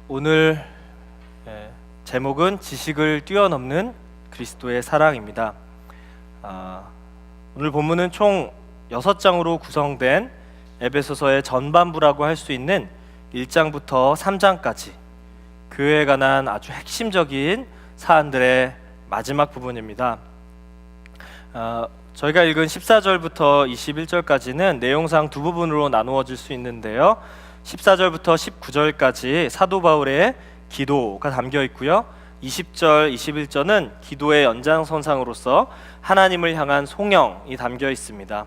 오늘 제목은 지식을 뛰어넘는 그리스도의 사랑입니다. 오늘 본문은 총 6장으로 구성된 에베소서의 전반부라고 할 수 있는 1장부터 3장까지 교회에 관한 아주 핵심적인 사안들의 마지막 부분입니다. 저희가 읽은 14절부터 21절까지는 내용상 두 부분으로 나누어질 수 있는데요. 14절부터 19절까지 사도 바울의 기도가 담겨 있고요. 20절, 21절은 기도의 연장선상으로서 하나님을 향한 송영이 담겨 있습니다.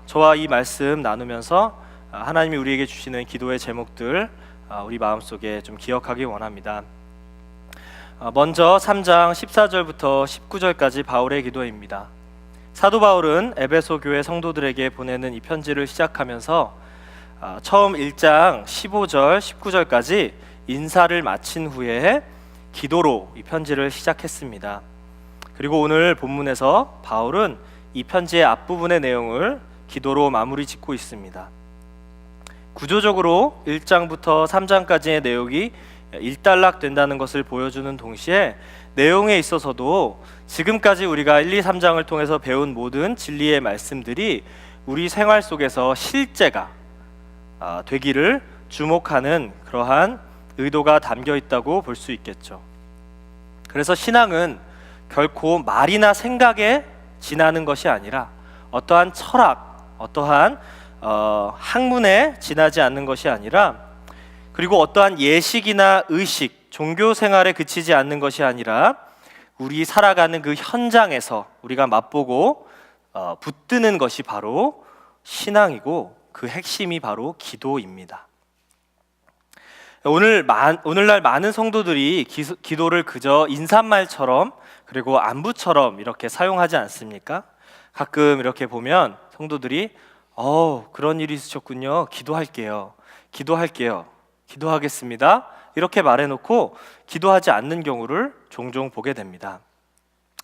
저와 이 말씀 나누면서 하나님이 우리에게 주시는 기도의 제목들 우리 마음속에 좀 기억하기 원합니다. 먼저 3장 14절부터 19절까지 바울의 기도입니다. 사도 바울은 에베소 교회 성도들에게 보내는 이 편지를 시작하면서 처음 1장 15절, 19절까지 인사를 마친 후에 기도로 이 편지를 시작했습니다. 그리고 오늘 본문에서 바울은 이 편지의 앞부분의 내용을 기도로 마무리 짓고 있습니다. 구조적으로 1장부터 3장까지의 내용이 일단락된다는 것을 보여주는 동시에 내용에 있어서도 지금까지 우리가 1, 2, 3장을 통해서 배운 모든 진리의 말씀들이 우리 생활 속에서 실제가 되기를 주목하는 그러한 의도가 담겨 있다고 볼 수 있겠죠. 그래서 신앙은 결코 말이나 생각에 지나는 것이 아니라 어떠한 철학, 어떠한 학문에 지나지 않는 것이 아니라, 그리고 어떠한 예식이나 의식, 종교 생활에 그치지 않는 것이 아니라 우리 살아가는 그 현장에서 우리가 맛보고 붙드는 것이 바로 신앙이고 그 핵심이 바로 기도입니다. 오늘날 많은 성도들이 기도를 그저 인사말처럼 그리고 안부처럼 이렇게 사용하지 않습니까? 가끔 이렇게 보면 성도들이 그런 일이 있으셨군요. 기도할게요. 기도하겠습니다. 이렇게 말해놓고 기도하지 않는 경우를 종종 보게 됩니다.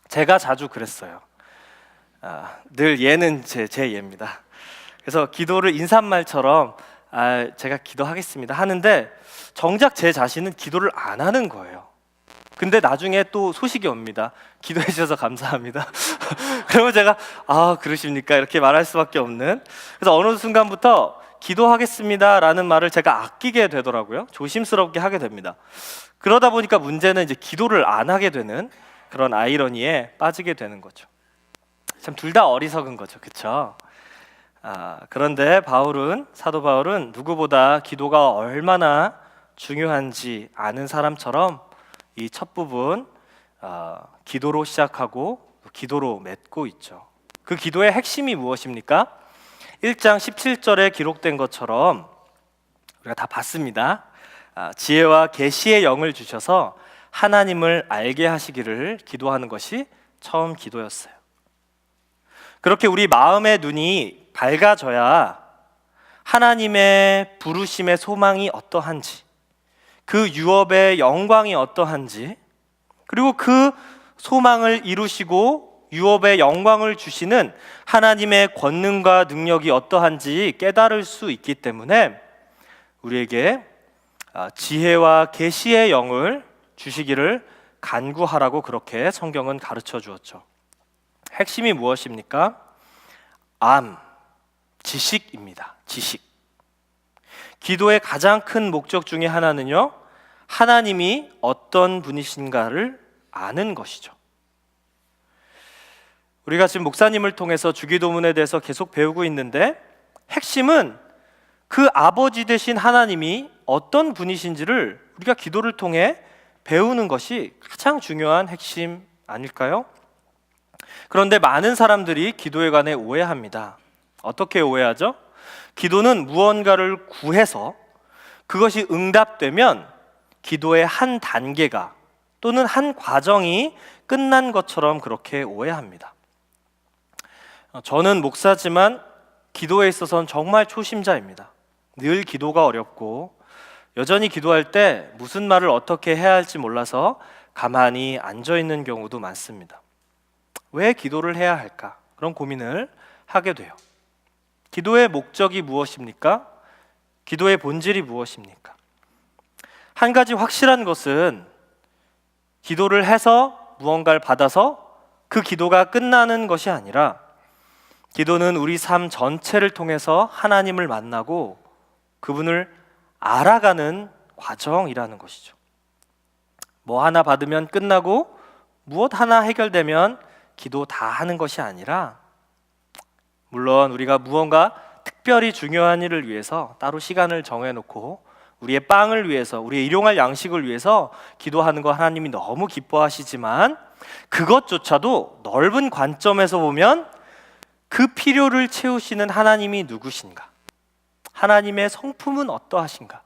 제가 자주 그랬어요. 늘 예는 제 예입니다. 그래서 기도를 인사말처럼 제가 기도하겠습니다 하는데 정작 제 자신은 기도를 안 하는 거예요. 근데 나중에 또 소식이 옵니다. 기도해 주셔서 감사합니다. 그러면 제가 그러십니까? 이렇게 말할 수밖에 없는. 그래서 어느 순간부터 기도하겠습니다 라는 말을 제가 아끼게 되더라고요. 조심스럽게 하게 됩니다. 그러다 보니까 문제는 이제 기도를 안 하게 되는 그런 아이러니에 빠지게 되는 거죠. 참 둘 다 어리석은 거죠. 그렇죠? 그런데 사도 바울은 누구보다 기도가 얼마나 중요한지 아는 사람처럼 이 첫 부분 기도로 시작하고 기도로 맺고 있죠. 그 기도의 핵심이 무엇입니까? 1장 17절에 기록된 것처럼 우리가 다 봤습니다. 지혜와 계시의 영을 주셔서 하나님을 알게 하시기를 기도하는 것이 처음 기도였어요. 그렇게 우리 마음의 눈이 밝아져야 하나님의 부르심의 소망이 어떠한지, 그 유업의 영광이 어떠한지, 그리고 그 소망을 이루시고 유업의 영광을 주시는 하나님의 권능과 능력이 어떠한지 깨달을 수 있기 때문에 우리에게 지혜와 계시의 영을 주시기를 간구하라고 그렇게 성경은 가르쳐 주었죠. 핵심이 무엇입니까? 지식입니다. 지식. 기도의 가장 큰 목적 중에 하나는요, 하나님이 어떤 분이신가를 아는 것이죠. 우리가 지금 목사님을 통해서 주기도문에 대해서 계속 배우고 있는데 핵심은 그 아버지 되신 하나님이 어떤 분이신지를 우리가 기도를 통해 배우는 것이 가장 중요한 핵심 아닐까요? 그런데 많은 사람들이 기도에 관해 오해합니다. 어떻게 오해하죠? 기도는 무언가를 구해서 그것이 응답되면 기도의 한 단계가 또는 한 과정이 끝난 것처럼 그렇게 오해합니다. 저는 목사지만 기도에 있어서는 정말 초심자입니다. 늘 기도가 어렵고 여전히 기도할 때 무슨 말을 어떻게 해야 할지 몰라서 가만히 앉아 있는 경우도 많습니다. 왜 기도를 해야 할까? 그런 고민을 하게 돼요. 기도의 목적이 무엇입니까? 기도의 본질이 무엇입니까? 한 가지 확실한 것은 기도를 해서 무언가를 받아서 그 기도가 끝나는 것이 아니라 기도는 우리 삶 전체를 통해서 하나님을 만나고 그분을 알아가는 과정이라는 것이죠. 뭐 하나 받으면 끝나고 무엇 하나 해결되면 기도 다 하는 것이 아니라, 물론 우리가 무언가 특별히 중요한 일을 위해서 따로 시간을 정해놓고 우리의 빵을 위해서, 우리의 일용할 양식을 위해서 기도하는 거 하나님이 너무 기뻐하시지만, 그것조차도 넓은 관점에서 보면 그 필요를 채우시는 하나님이 누구신가? 하나님의 성품은 어떠하신가?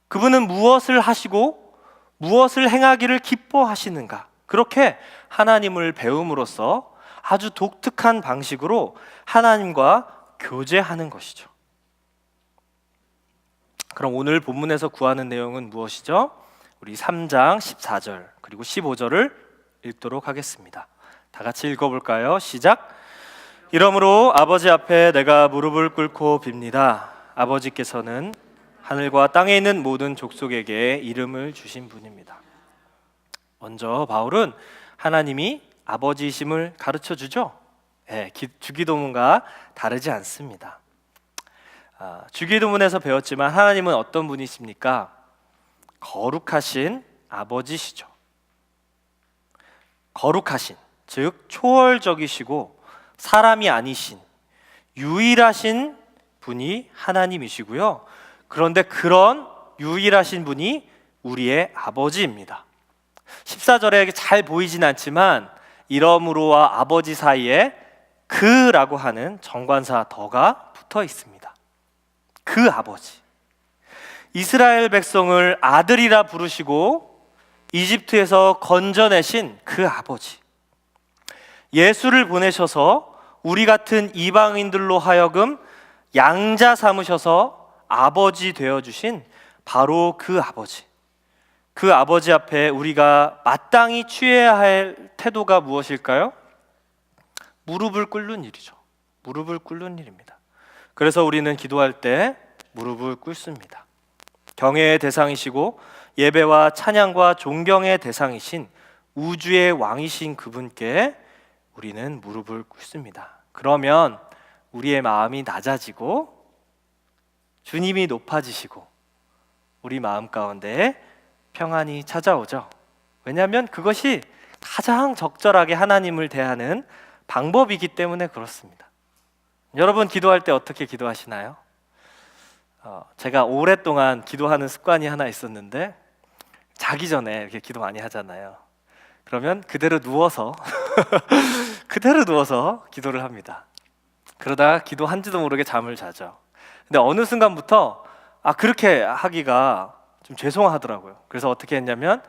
그분은 무엇을 하시고 무엇을 행하기를 기뻐하시는가? 그렇게 하나님을 배움으로써 아주 독특한 방식으로 하나님과 교제하는 것이죠. 그럼 오늘 본문에서 구하는 내용은 무엇이죠? 우리 3장 14절 그리고 15절을 읽도록 하겠습니다. 다 같이 읽어볼까요? 시작! 이러므로 아버지 앞에 내가 무릎을 꿇고 빕니다. 아버지께서는 하늘과 땅에 있는 모든 족속에게 이름을 주신 분입니다. 먼저 바울은 하나님이 아버지이심을 가르쳐 주죠. 주기도문과 다르지 않습니다. 주기도문에서 배웠지만 하나님은 어떤 분이십니까? 거룩하신 아버지시죠. 거룩하신, 즉 초월적이시고 사람이 아니신 유일하신 분이 하나님이시고요. 그런데 그런 유일하신 분이 우리의 아버지입니다. 14절에 잘 보이진 않지만 이러므로와 아버지 사이에 그라고 하는 정관사 더가 붙어 있습니다. 그 아버지, 이스라엘 백성을 아들이라 부르시고 이집트에서 건져내신 그 아버지, 예수를 보내셔서 우리 같은 이방인들로 하여금 양자 삼으셔서 아버지 되어주신 바로 그 아버지, 그 아버지 앞에 우리가 마땅히 취해야 할 태도가 무엇일까요? 무릎을 꿇는 일이죠. 무릎을 꿇는 일입니다. 그래서 우리는 기도할 때 무릎을 꿇습니다. 경외의 대상이시고 예배와 찬양과 존경의 대상이신 우주의 왕이신 그분께 우리는 무릎을 꿇습니다. 그러면 우리의 마음이 낮아지고 주님이 높아지시고 우리 마음 가운데 평안이 찾아오죠. 왜냐하면 그것이 가장 적절하게 하나님을 대하는 방법이기 때문에 그렇습니다. 여러분 기도할 때 어떻게 기도하시나요? 제가 오랫동안 기도하는 습관이 하나 있었는데, 자기 전에 이렇게 기도 많이 하잖아요. 그러면 그대로 누워서 그대로 누워서 기도를 합니다. 그러다가 기도한지도 모르게 잠을 자죠. 근데 어느 순간부터 그렇게 하기가 좀 죄송하더라고요. 그래서 어떻게 했냐면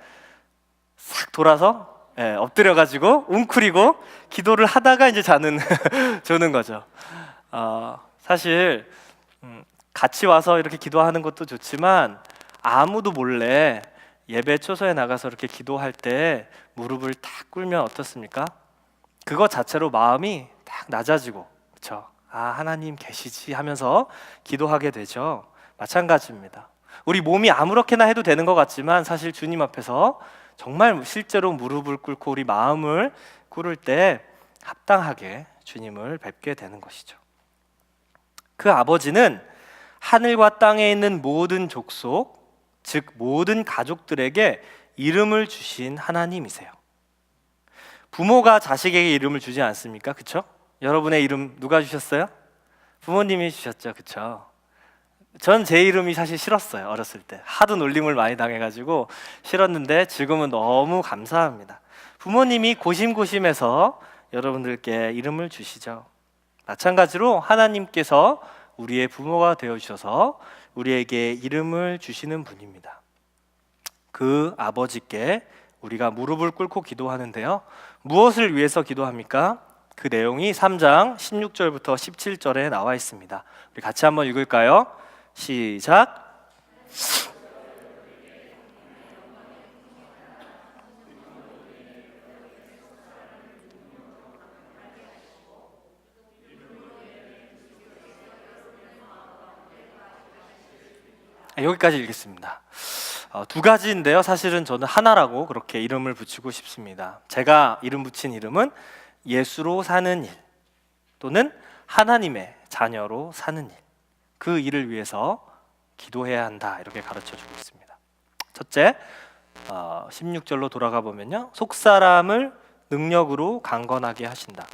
싹 돌아서 엎드려가지고 웅크리고 기도를 하다가 이제 자는 거죠. 사실 같이 와서 이렇게 기도하는 것도 좋지만 아무도 몰래 예배 초소에 나가서 이렇게 기도할 때 무릎을 탁 꿇면 어떻습니까? 그거 자체로 마음이 딱 낮아지고, 그렇죠? 하나님 계시지 하면서 기도하게 되죠. 마찬가지입니다. 우리 몸이 아무렇게나 해도 되는 것 같지만 사실 주님 앞에서 정말 실제로 무릎을 꿇고 우리 마음을 꿇을 때 합당하게 주님을 뵙게 되는 것이죠. 그 아버지는 하늘과 땅에 있는 모든 족속, 즉 모든 가족들에게 이름을 주신 하나님이세요. 부모가 자식에게 이름을 주지 않습니까? 그렇죠? 여러분의 이름 누가 주셨어요? 부모님이 주셨죠. 그렇죠? 전 제 이름이 사실 싫었어요. 어렸을 때 하도 놀림을 많이 당해가지고 싫었는데 지금은 너무 감사합니다. 부모님이 고심고심해서 여러분들께 이름을 주시죠. 마찬가지로 하나님께서 우리의 부모가 되어주셔서 우리에게 이름을 주시는 분입니다. 그 아버지께 우리가 무릎을 꿇고 기도하는데요, 무엇을 위해서 기도합니까? 그 내용이 3장 16절부터 17절에 나와 있습니다. 우리 같이 한번 읽을까요? 시작! 여기까지 읽겠습니다. 두 가지인데요. 사실은 저는 하나라고 그렇게 이름을 붙이고 싶습니다. 제가 이름 붙인 이름은 예수로 사는 일, 또는 하나님의 자녀로 사는 일, 그 일을 위해서 기도해야 한다, 이렇게 가르쳐주고 있습니다. 첫째, 16절로 돌아가 보면요, 속사람을 능력으로 강건하게 하신다.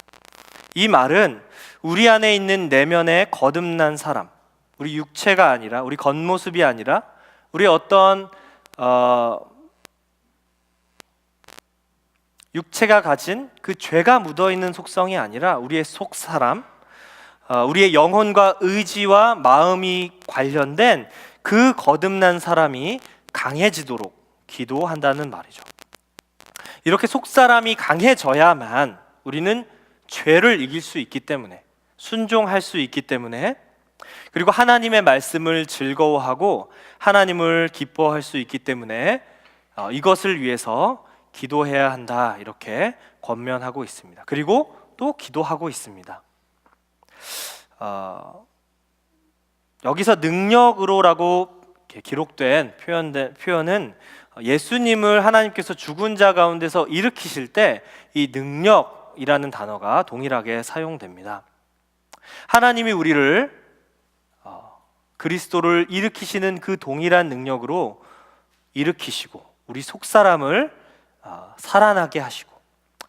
이 말은 우리 안에 있는 내면의 거듭난 사람, 우리 육체가 아니라, 우리 겉모습이 아니라, 우리 어떤 육체가 가진 그 죄가 묻어있는 속성이 아니라 우리의 속사람, 우리의 영혼과 의지와 마음이 관련된 그 거듭난 사람이 강해지도록 기도한다는 말이죠. 이렇게 속사람이 강해져야만 우리는 죄를 이길 수 있기 때문에, 순종할 수 있기 때문에, 그리고 하나님의 말씀을 즐거워하고 하나님을 기뻐할 수 있기 때문에 이것을 위해서 기도해야 한다, 이렇게 권면하고 있습니다. 그리고 또 기도하고 있습니다. 여기서 능력으로라고 기록된 표현은 예수님을 하나님께서 죽은 자 가운데서 일으키실 때 이 능력이라는 단어가 동일하게 사용됩니다. 하나님이 우리를 그리스도를 일으키시는 그 동일한 능력으로 일으키시고 우리 속사람을 살아나게 하시고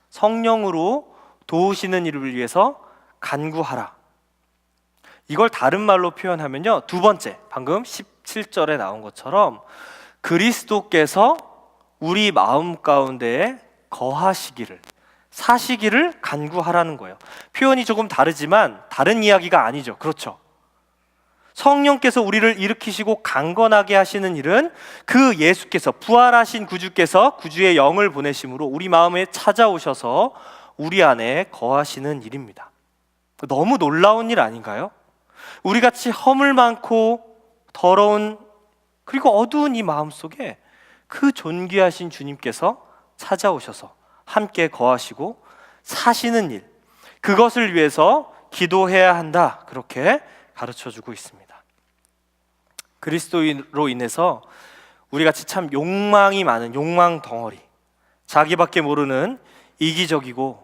성령으로 도우시는 일을 위해서 간구하라. 이걸 다른 말로 표현하면요, 두 번째, 방금 17절에 나온 것처럼 그리스도께서 우리 마음 가운데에 거하시기를, 사시기를 간구하라는 거예요. 표현이 조금 다르지만 다른 이야기가 아니죠. 그렇죠? 성령께서 우리를 일으키시고 강건하게 하시는 일은 그 예수께서, 부활하신 구주께서 구주의 영을 보내심으로 우리 마음에 찾아오셔서 우리 안에 거하시는 일입니다. 너무 놀라운 일 아닌가요? 우리같이 허물 많고 더러운 그리고 어두운 이 마음 속에 그 존귀하신 주님께서 찾아오셔서 함께 거하시고 사시는 일, 그것을 위해서 기도해야 한다, 그렇게 가르쳐주고 있습니다. 그리스도로 인해서 우리같이 참 욕망이 많은 욕망 덩어리, 자기밖에 모르는 이기적이고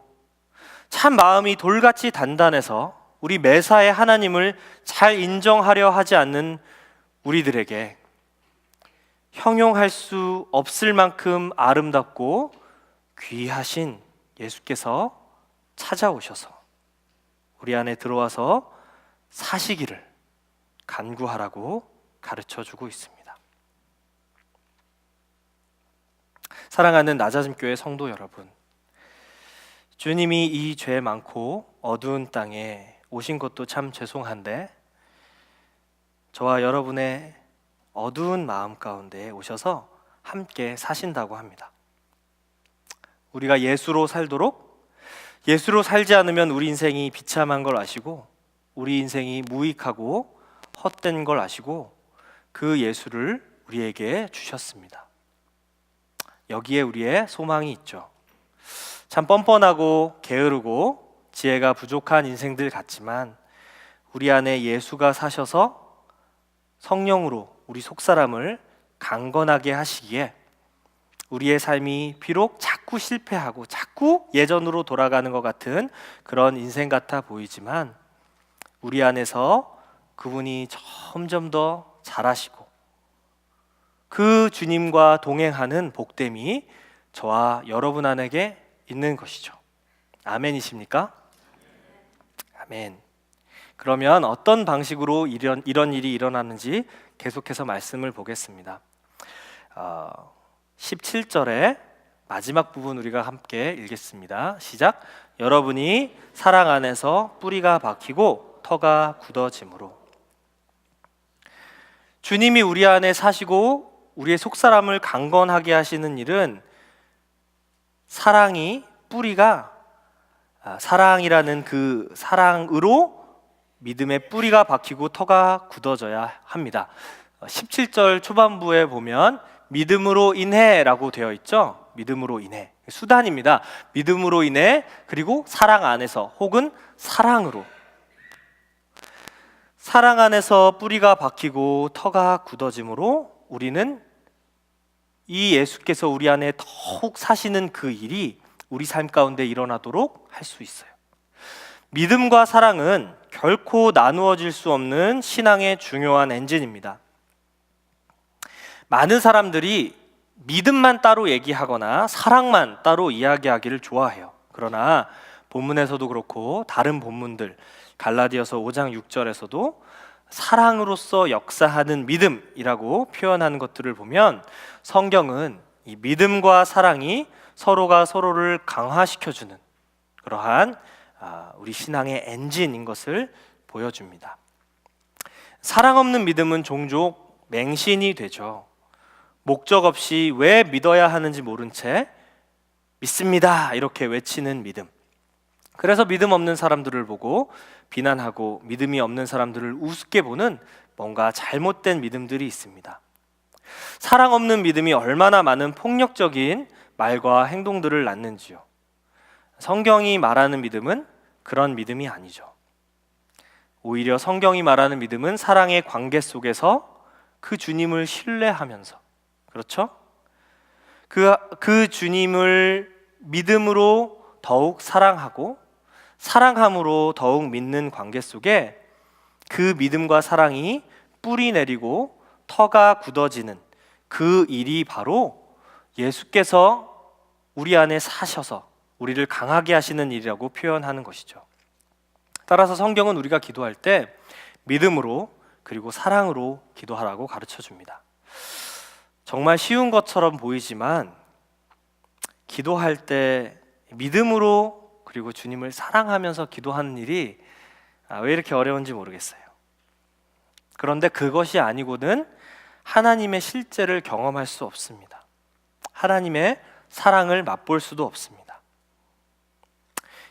참 마음이 돌같이 단단해서 우리 매사에 하나님을 잘 인정하려 하지 않는 우리들에게 형용할 수 없을 만큼 아름답고 귀하신 예수께서 찾아오셔서 우리 안에 들어와서 사시기를 간구하라고 가르쳐주고 있습니다. 사랑하는 나자심교회 성도 여러분, 주님이 이 죄 많고 어두운 땅에 오신 것도 참 죄송한데 저와 여러분의 어두운 마음 가운데 오셔서 함께 사신다고 합니다. 우리가 예수로 살도록, 예수로 살지 않으면 우리 인생이 비참한 걸 아시고 우리 인생이 무익하고 헛된 걸 아시고 그 예수를 우리에게 주셨습니다. 여기에 우리의 소망이 있죠. 참 뻔뻔하고 게으르고 지혜가 부족한 인생들 같지만 우리 안에 예수가 사셔서 성령으로 우리 속사람을 강건하게 하시기에 우리의 삶이 비록 자꾸 실패하고 자꾸 예전으로 돌아가는 것 같은 그런 인생 같아 보이지만 우리 안에서 그분이 점점 더 잘하시고 그 주님과 동행하는 복됨이 저와 여러분 안에게 있는 것이죠. 아멘이십니까? 아멘. 그러면 어떤 방식으로 이런 일이 일어나는지 계속해서 말씀을 보겠습니다. 17절의 마지막 부분 우리가 함께 읽겠습니다. 시작. 여러분이 사랑 안에서 뿌리가 박히고 터가 굳어짐으로. 주님이 우리 안에 사시고 우리의 속사람을 강건하게 하시는 일은 사랑이, 뿌리가 사랑이라는 그 사랑으로 믿음의 뿌리가 박히고 터가 굳어져야 합니다. 17절 초반부에 보면 믿음으로 인해 라고 되어 있죠. 믿음으로 인해, 수단입니다. 믿음으로 인해, 그리고 사랑 안에서 혹은 사랑으로. 사랑 안에서 뿌리가 박히고 터가 굳어짐으로 우리는 이 예수께서 우리 안에 더욱 사시는 그 일이 우리 삶 가운데 일어나도록 할 수 있어요. 믿음과 사랑은 결코 나누어질 수 없는 신앙의 중요한 엔진입니다. 많은 사람들이 믿음만 따로 얘기하거나 사랑만 따로 이야기하기를 좋아해요. 그러나 본문에서도 그렇고 다른 본문들 갈라디아서 5장 6절에서도 사랑으로서 역사하는 믿음이라고 표현하는 것들을 보면 성경은 이 믿음과 사랑이 서로가 서로를 강화시켜주는 그러한 우리 신앙의 엔진인 것을 보여줍니다. 사랑 없는 믿음은 종종 맹신이 되죠. 목적 없이 왜 믿어야 하는지 모른 채 믿습니다 이렇게 외치는 믿음. 그래서 믿음 없는 사람들을 보고 비난하고 믿음이 없는 사람들을 우습게 보는 뭔가 잘못된 믿음들이 있습니다. 사랑 없는 믿음이 얼마나 많은 폭력적인 말과 행동들을 낳는지요. 성경이 말하는 믿음은 그런 믿음이 아니죠. 오히려 성경이 말하는 믿음은 사랑의 관계 속에서 그 주님을 신뢰하면서, 그렇죠? 그 주님을 믿음으로 더욱 사랑하고 사랑함으로 더욱 믿는 관계 속에 그 믿음과 사랑이 뿌리 내리고 터가 굳어지는 그 일이 바로 예수께서 우리 안에 사셔서 우리를 강하게 하시는 일이라고 표현하는 것이죠. 따라서 성경은 우리가 기도할 때 믿음으로 그리고 사랑으로 기도하라고 가르쳐 줍니다. 정말 쉬운 것처럼 보이지만 기도할 때 믿음으로 그리고 주님을 사랑하면서 기도하는 일이 왜 이렇게 어려운지 모르겠어요. 그런데 그것이 아니고는 하나님의 실제를 경험할 수 없습니다. 하나님의 사랑을 맛볼 수도 없습니다.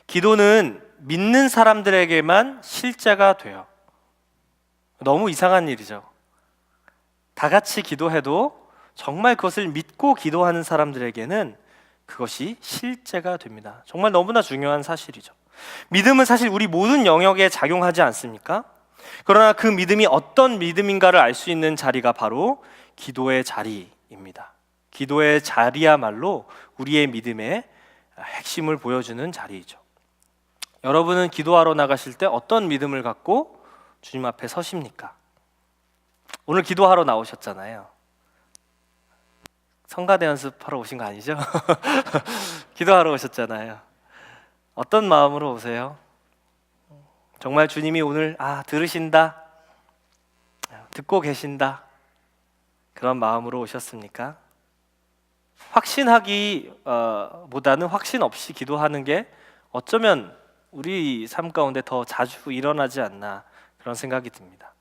기도는 믿는 사람들에게만 실제가 돼요. 너무 이상한 일이죠. 다 같이 기도해도 정말 그것을 믿고 기도하는 사람들에게는 그것이 실제가 됩니다. 정말 너무나 중요한 사실이죠. 믿음은 사실 우리 모든 영역에 작용하지 않습니까? 그러나 그 믿음이 어떤 믿음인가를 알 수 있는 자리가 바로 기도의 자리입니다. 기도의 자리야말로 우리의 믿음의 핵심을 보여주는 자리이죠. 여러분은 기도하러 나가실 때 어떤 믿음을 갖고 주님 앞에 서십니까? 오늘 기도하러 나오셨잖아요. 성가대 연습하러 오신 거 아니죠? 기도하러 오셨잖아요. 어떤 마음으로 오세요? 정말 주님이 오늘 들으신다, 듣고 계신다 그런 마음으로 오셨습니까? 확신하기보다는 확신 없이 기도하는 게 어쩌면 우리 삶 가운데 더 자주 일어나지 않나 그런 생각이 듭니다.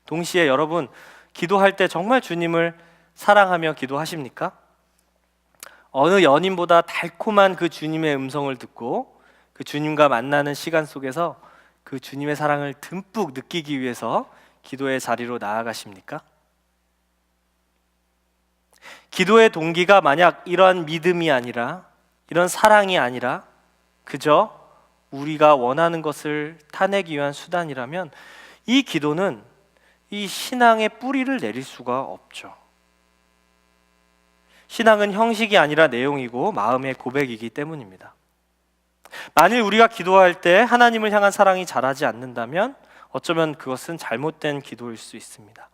동시에 여러분 기도할 때 정말 주님을 사랑하며 기도하십니까? 어느 연인보다 달콤한 그 주님의 음성을 듣고 그 주님과 만나는 시간 속에서 그 주님의 사랑을 듬뿍 느끼기 위해서 기도의 자리로 나아가십니까? 기도의 동기가 만약 이러한 믿음이 아니라 이런 사랑이 아니라 그저 우리가 원하는 것을 타내기 위한 수단이라면 이 기도는 이 신앙의 뿌리를 내릴 수가 없죠. 신앙은 형식이 아니라 내용이고 마음의 고백이기 때문입니다. 만일 우리가 기도할 때 하나님을 향한 사랑이 자라지 않는다면 어쩌면 그것은 잘못된 기도일 수 있습니다.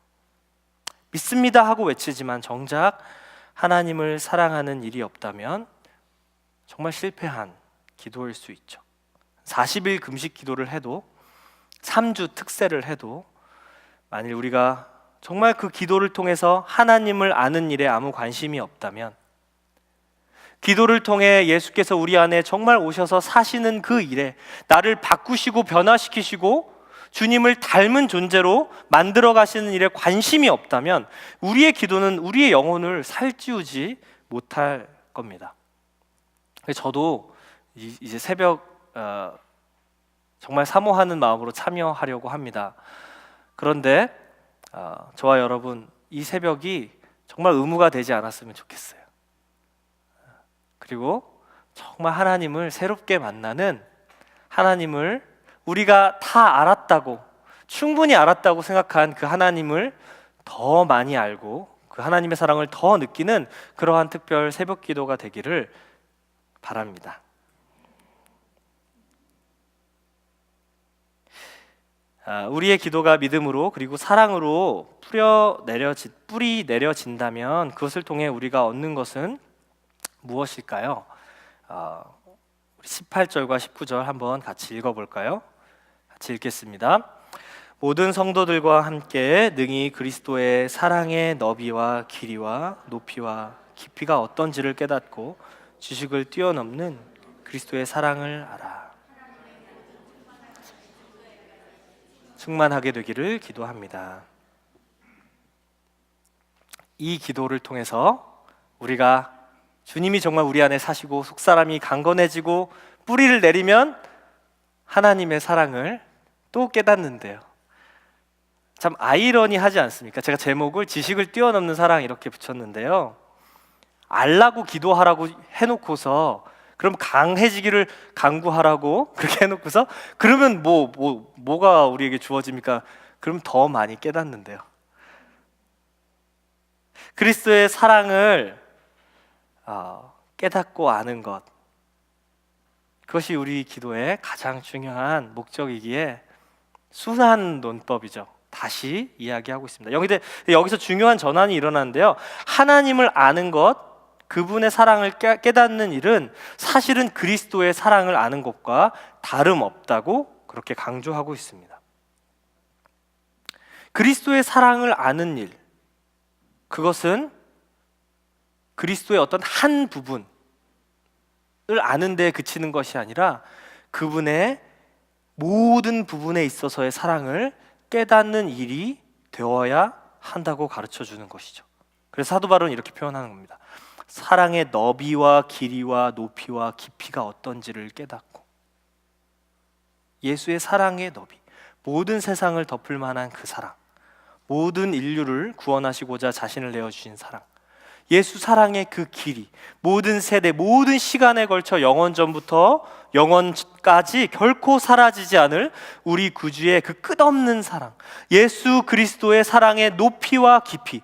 믿습니다 하고 외치지만 정작 하나님을 사랑하는 일이 없다면 정말 실패한 기도일 수 있죠. 40일 금식 기도를 해도 3주 특세를 해도 만일 우리가 정말 그 기도를 통해서 하나님을 아는 일에 아무 관심이 없다면 기도를 통해 예수께서 우리 안에 정말 오셔서 사시는 그 일에 나를 바꾸시고 변화시키시고 주님을 닮은 존재로 만들어 가시는 일에 관심이 없다면 우리의 기도는 우리의 영혼을 살찌우지 못할 겁니다. 저도 이제 새벽 정말 사모하는 마음으로 참여하려고 합니다. 그런데 저와 여러분 이 새벽이 정말 의무가 되지 않았으면 좋겠어요. 그리고 정말 하나님을 새롭게 만나는 하나님을 우리가 다 알았다고 충분히 알았다고 생각한 그 하나님을 더 많이 알고 그 하나님의 사랑을 더 느끼는 그러한 특별 새벽 기도가 되기를 바랍니다. 우리의 기도가 믿음으로 그리고 사랑으로 뿌리 내려진다면 그것을 통해 우리가 얻는 것은 무엇일까요? 18절과 19절 한번 같이 읽어볼까요? 같이 읽겠습니다. 모든 성도들과 함께 능히 그리스도의 사랑의 너비와 길이와 높이와 깊이가 어떤지를 깨닫고 지식을 뛰어넘는 그리스도의 사랑을 알아 충만하게 되기를 기도합니다. 이 기도를 통해서 우리가 주님이 정말 우리 안에 사시고 속사람이 강건해지고 뿌리를 내리면 하나님의 사랑을 또 깨닫는데요. 참 아이러니하지 않습니까? 제가 제목을 지식을 뛰어넘는 사랑 이렇게 붙였는데요. 알라고 기도하라고 해놓고서 그럼 강해지기를 강구하라고 그렇게 해놓고서 그러면 뭐가 우리에게 주어집니까? 그럼 더 많이 깨닫는데요. 그리스도의 사랑을 깨닫고 아는 것, 그것이 우리 기도의 가장 중요한 목적이기에 순한 논법이죠. 다시 이야기하고 있습니다. 여기서 중요한 전환이 일어나는데요. 하나님을 아는 것, 그분의 사랑을 깨닫는 일은 사실은 그리스도의 사랑을 아는 것과 다름없다고 그렇게 강조하고 있습니다. 그리스도의 사랑을 아는 일, 그것은 그리스도의 어떤 한 부분을 아는 데 그치는 것이 아니라 그분의 모든 부분에 있어서의 사랑을 깨닫는 일이 되어야 한다고 가르쳐 주는 것이죠. 그래서 사도 바울은 이렇게 표현하는 겁니다. 사랑의 너비와 길이와 높이와 깊이가 어떤지를 깨닫고, 예수의 사랑의 너비, 모든 세상을 덮을 만한 그 사랑, 모든 인류를 구원하시고자 자신을 내어주신 사랑, 예수 사랑의 그 길이, 모든 세대, 모든 시간에 걸쳐 영원 전부터 영원까지 결코 사라지지 않을 우리 구주의 그 끝없는 사랑, 예수 그리스도의 사랑의 높이와 깊이,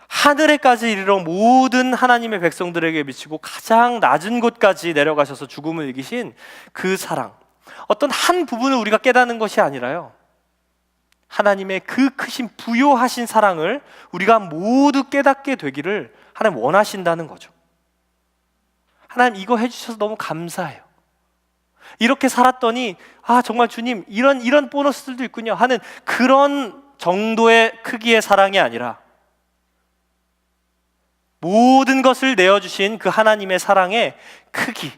하늘에까지 이르러 모든 하나님의 백성들에게 미치고 가장 낮은 곳까지 내려가셔서 죽음을 이기신 그 사랑, 어떤 한 부분을 우리가 깨닫는 것이 아니라요, 하나님의 그 크신 부요하신 사랑을 우리가 모두 깨닫게 되기를 하나님 원하신다는 거죠. 하나님 이거 해주셔서 너무 감사해요. 이렇게 살았더니 정말 주님 이런 보너스들도 있군요 하는 그런 정도의 크기의 사랑이 아니라 모든 것을 내어주신 그 하나님의 사랑의 크기,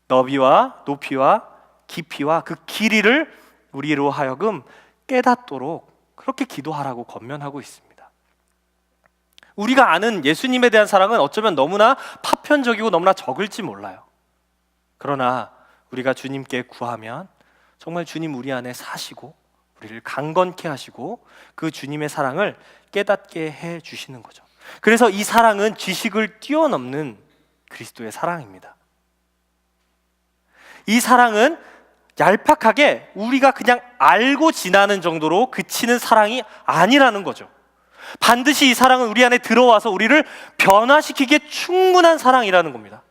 너비와 높이와 깊이와 그 길이를 우리로 하여금 깨닫도록 그렇게 기도하라고 권면하고 있습니다. 우리가 아는 예수님에 대한 사랑은 어쩌면 너무나 파편적이고 너무나 적을지 몰라요. 그러나 우리가 주님께 구하면 정말 주님 우리 안에 사시고 우리를 강건케 하시고 그 주님의 사랑을 깨닫게 해 주시는 거죠. 그래서 이 사랑은 지식을 뛰어넘는 그리스도의 사랑입니다. 이 사랑은 얄팍하게 우리가 그냥 알고 지나는 정도로 그치는 사랑이 아니라는 거죠. 반드시 이 사랑은 우리 안에 들어와서 우리를 변화시키기에 충분한 사랑이라는 겁니다.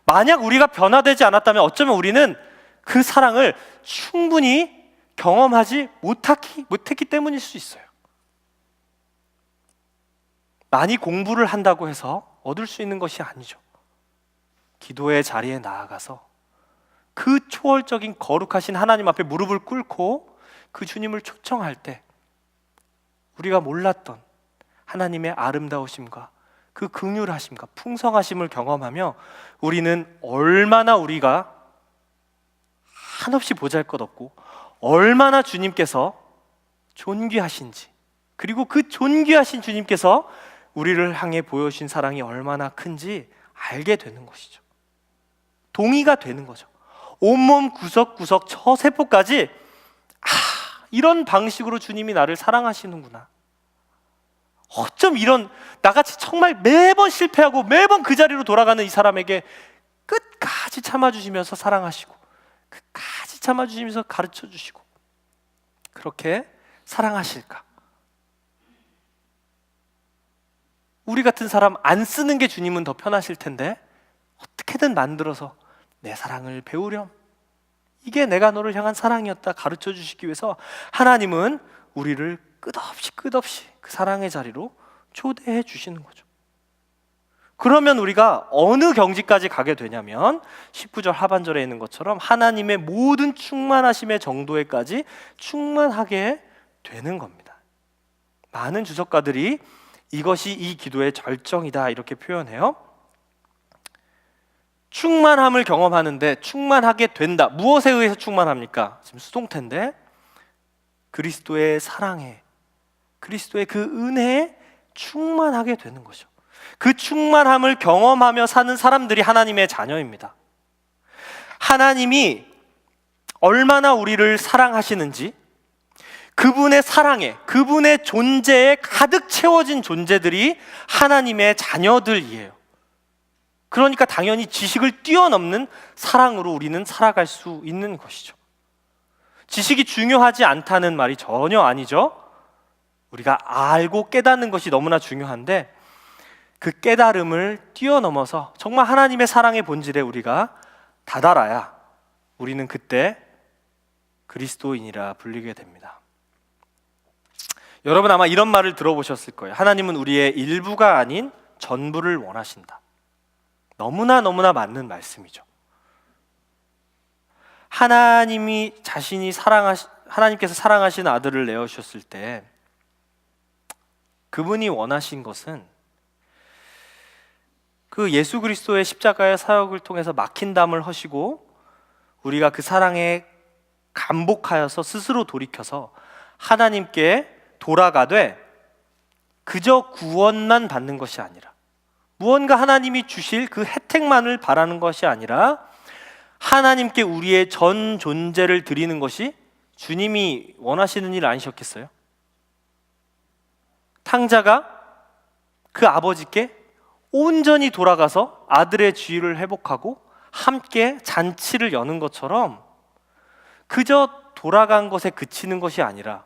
만약 우리가 변화되지 않았다면 어쩌면 우리는 그 사랑을 충분히 경험하지 못했기 때문일 수 있어요. 많이 공부를 한다고 해서 얻을 수 있는 것이 아니죠. 기도의 자리에 나아가서 그 초월적인 거룩하신 하나님 앞에 무릎을 꿇고 그 주님을 초청할 때 우리가 몰랐던 하나님의 아름다우심과 그 긍휼하심과 풍성하심을 경험하며 우리는 얼마나 우리가 한없이 보잘것없고 얼마나 주님께서 존귀하신지, 그리고 그 존귀하신 주님께서 우리를 향해 보여주신 사랑이 얼마나 큰지 알게 되는 것이죠. 동의가 되는 거죠. 온몸 구석구석 처세포까지 이런 방식으로 주님이 나를 사랑하시는구나. 어쩜 나같이 정말 매번 실패하고 매번 그 자리로 돌아가는 이 사람에게 끝까지 참아주시면서 사랑하시고 끝까지 참아주시면서 가르쳐주시고 그렇게 사랑하실까? 우리 같은 사람 안 쓰는 게 주님은 더 편하실 텐데 어떻게든 만들어서 내 사랑을 배우렴. 이게 내가 너를 향한 사랑이었다 가르쳐 주시기 위해서 하나님은 우리를 끝없이 그 사랑의 자리로 초대해 주시는 거죠. 그러면 우리가 어느 경지까지 가게 되냐면 19절 하반절에 있는 것처럼 하나님의 모든 충만하심의 정도에까지 충만하게 되는 겁니다. 많은 주석가들이 이것이 이 기도의 절정이다 이렇게 표현해요. 충만함을 경험하는데 충만하게 된다. 무엇에 의해서 충만합니까? 지금 수동태인데 그리스도의 사랑에, 그리스도의 그 은혜에 충만하게 되는 것이죠. 그 충만함을 경험하며 사는 사람들이 하나님의 자녀입니다. 하나님이 얼마나 우리를 사랑하시는지, 그분의 사랑에, 그분의 존재에 가득 채워진 존재들이 하나님의 자녀들이에요. 그러니까 당연히 지식을 뛰어넘는 사랑으로 우리는 살아갈 수 있는 것이죠. 지식이 중요하지 않다는 말이 전혀 아니죠. 우리가 알고 깨닫는 것이 너무나 중요한데 그 깨달음을 뛰어넘어서 정말 하나님의 사랑의 본질에 우리가 다다라야 우리는 그때 그리스도인이라 불리게 됩니다. 여러분 아마 이런 말을 들어보셨을 거예요. 하나님은 우리의 일부가 아닌 전부를 원하신다. 너무나 맞는 말씀이죠. 하나님께서 사랑하신 아들을 내어주셨을 때 그분이 원하신 것은 그 예수 그리스도의 십자가의 사역을 통해서 막힌 담을 허시고 우리가 그 사랑에 감복하여서 스스로 돌이켜서 하나님께 돌아가되 그저 구원만 받는 것이 아니라 무언가 하나님이 주실 그 혜택만을 바라는 것이 아니라 하나님께 우리의 전 존재를 드리는 것이 주님이 원하시는 일 아니셨겠어요? 탕자가 그 아버지께 온전히 돌아가서 아들의 지위를 회복하고 함께 잔치를 여는 것처럼 그저 돌아간 것에 그치는 것이 아니라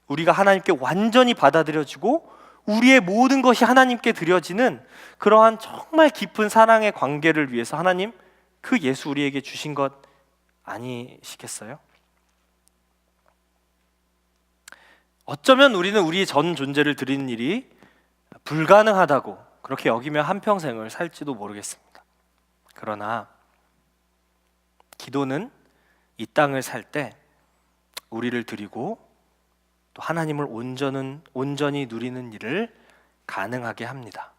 우리가 하나님께 완전히 받아들여지고 우리의 모든 것이 하나님께 드려지는 그러한 정말 깊은 사랑의 관계를 위해서 하나님 그 예수 우리에게 주신 것 아니시겠어요? 어쩌면 우리는 우리의 전 존재를 드리는 일이 불가능하다고 그렇게 여기며 한평생을 살지도 모르겠습니다. 그러나 기도는 이 땅을 살 때 우리를 드리고 또 하나님을 온전히 누리는 일을 가능하게 합니다.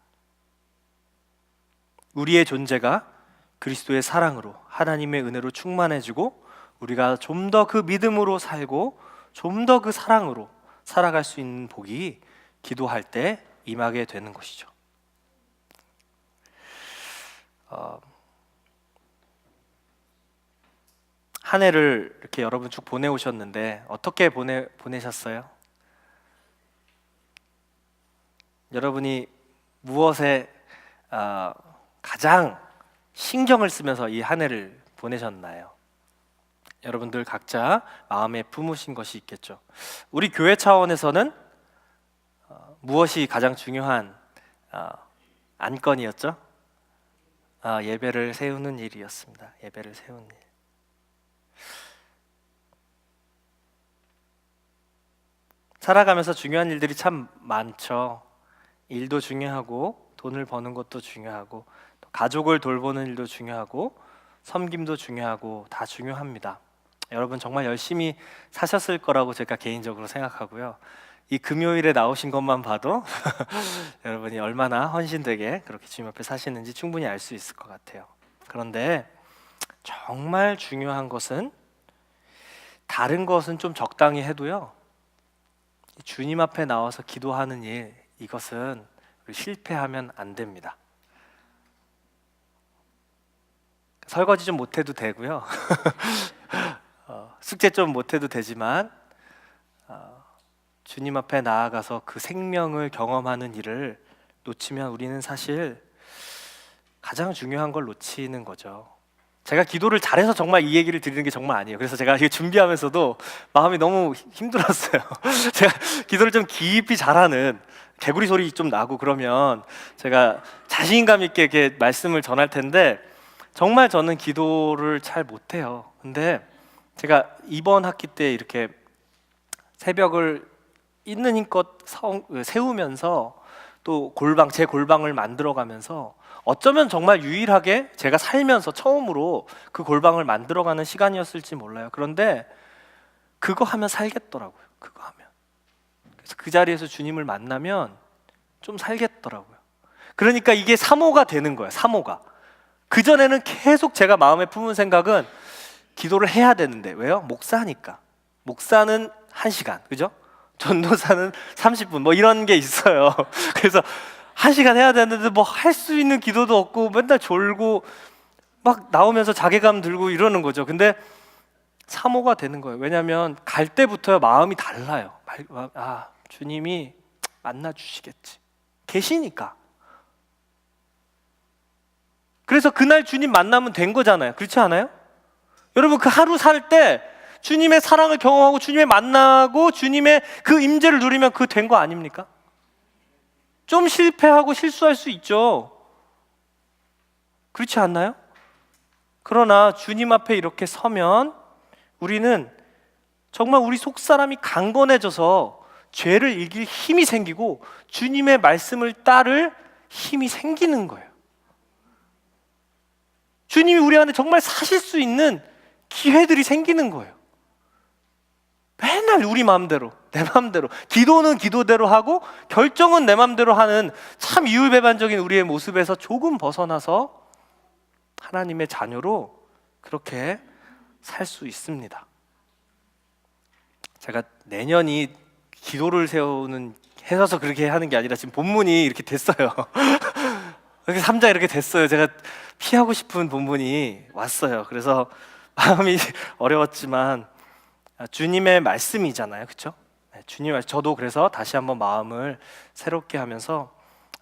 우리의 존재가 그리스도의 사랑으로 하나님의 은혜로 충만해지고 우리가 좀 더 그 믿음으로 살고 좀 더 그 사랑으로 살아갈 수 있는 복이 기도할 때 임하게 되는 것이죠. 한 해를 이렇게 여러분 쭉 보내오셨는데 어떻게 보내셨어요? 여러분이 무엇에 가장 신경을 쓰면서 이 한 해를 보내셨나요? 여러분들 각자 마음에 품으신 것이 있겠죠. 우리 교회 차원에서는 무엇이 가장 중요한 안건이었죠? 예배를 세우는 일이었습니다. 예배를 세우는 일. 살아가면서 중요한 일들이 참 많죠. 일도 중요하고 돈을 버는 것도 중요하고 또 가족을 돌보는 일도 중요하고 섬김도 중요하고 다 중요합니다. 여러분 정말 열심히 사셨을 거라고 제가 개인적으로 생각하고요. 이 금요일에 나오신 것만 봐도 여러분이 얼마나 헌신되게 그렇게 주님 앞에 사시는지 충분히 알 수 있을 것 같아요. 그런데 정말 중요한 것은 다른 것은 좀 적당히 해도요. 주님 앞에 나와서 기도하는 일, 이것은 실패하면 안 됩니다. 설거지 좀 못해도 되고요. 숙제 좀 못해도 되지만 주님 앞에 나아가서 그 생명을 경험하는 일을 놓치면 우리는 사실 가장 중요한 걸 놓치는 거죠. 제가 기도를 잘해서 정말 이 얘기를 드리는 게 정말 아니에요. 그래서 제가 이게 준비하면서도 마음이 너무 힘들었어요. 제가 기도를 좀 깊이 잘하는, 개구리 소리 좀 나고 그러면 제가 자신감 있게 이렇게 말씀을 전할 텐데 정말 저는 기도를 잘 못해요. 근데 제가 이번 학기 때 이렇게 새벽을 있는 힘껏 세우면서 또 제 골방을 만들어가면서 어쩌면 정말 유일하게 제가 살면서 처음으로 그 골방을 만들어가는 시간이었을지 몰라요. 그런데 그거 하면 살겠더라고요. 그거 하면. 그래서 그 자리에서 주님을 만나면 좀 살겠더라고요. 그러니까 이게 사모가 되는 거예요. 사모가. 그전에는 계속 제가 마음에 품은 생각은 기도를 해야 되는데, 왜요? 목사니까. 목사는 1시간, 그죠? 전도사는 30분, 뭐 이런 게 있어요. 그래서 1시간 해야 되는데 뭐 할 수 있는 기도도 없고 맨날 졸고 막 나오면서 자괴감 들고 이러는 거죠. 근데 사모가 되는 거예요. 왜냐하면 갈 때부터 마음이 달라요. 아, 주님이 만나 주시겠지. 계시니까. 그래서 그날 주님 만나면 된 거잖아요. 그렇지 않아요? 여러분, 그 하루 살 때 주님의 사랑을 경험하고 주님의 만나고 주님의 그 임재를 누리면 그 된 거 아닙니까? 좀 실패하고 실수할 수 있죠. 그렇지 않나요? 그러나 주님 앞에 이렇게 서면 우리는 정말 우리 속사람이 강건해져서 죄를 이길 힘이 생기고 주님의 말씀을 따를 힘이 생기는 거예요. 주님이 우리 안에 정말 사실 수 있는 기회들이 생기는 거예요. 맨날 우리 마음대로, 내 마음대로, 기도는 기도대로 하고 결정은 내 마음대로 하는 참 이율배반적인 우리의 모습에서 조금 벗어나서 하나님의 자녀로 그렇게 살 수 있습니다. 제가 내년이 기도를 세우는 해서 그렇게 하는 게 아니라 지금 본문이 이렇게 됐어요. 이렇게 3장 이렇게 됐어요. 제가 피하고 싶은 본문이 왔어요. 그래서 마음이 어려웠지만 주님의 말씀이잖아요, 그렇죠? 주님, 저도 그래서 다시 한번 마음을 새롭게 하면서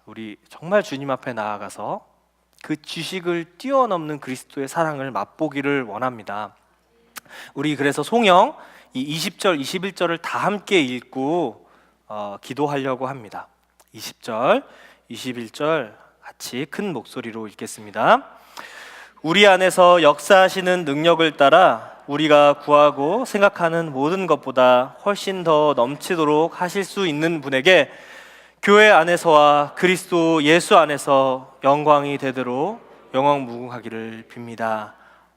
우리 정말 주님 앞에 나아가서 그 지식을 뛰어넘는 그리스도의 사랑을 맛보기를 원합니다. 우리 그래서 송영 이 20절, 21절을 다 함께 읽고 기도하려고 합니다. 20절, 21절 같이 큰 목소리로 읽겠습니다. 우리 안에서 역사하시는 능력을 따라 우리가 구하고 생각하는 모든 것보다 훨씬 더 넘치도록 하실 수 있는 분에게 교회 안에서와 그리스도 예수 안에서 영광이 되도록 영원무궁하기를 빕니다.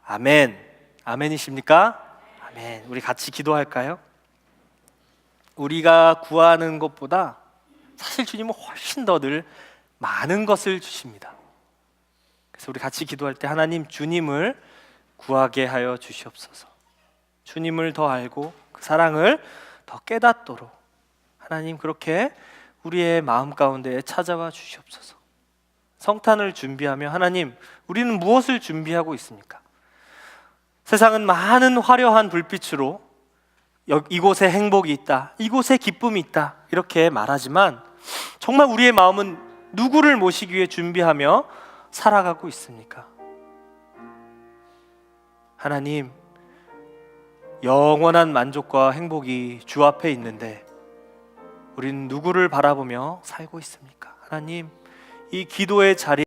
아멘. 아멘이십니까? 아멘. 우리 같이 기도할까요? 우리가 구하는 것보다 사실 주님은 훨씬 더 늘 많은 것을 주십니다. 그래서 우리 같이 기도할 때 하나님, 주님을 구하게 하여 주시옵소서. 주님을 더 알고 그 사랑을 더 깨닫도록 하나님 그렇게 우리의 마음 가운데 찾아와 주시옵소서. 성탄을 준비하며 하나님, 우리는 무엇을 준비하고 있습니까? 세상은 많은 화려한 불빛으로 이곳에 행복이 있다, 이곳에 기쁨이 있다 이렇게 말하지만 정말 우리의 마음은 누구를 모시기 위해 준비하며 살아가고 있습니까? 하나님, 영원한 만족과 행복이 주 앞에 있는데 우리는 누구를 바라보며 살고 있습니까? 하나님, 이 기도의 자리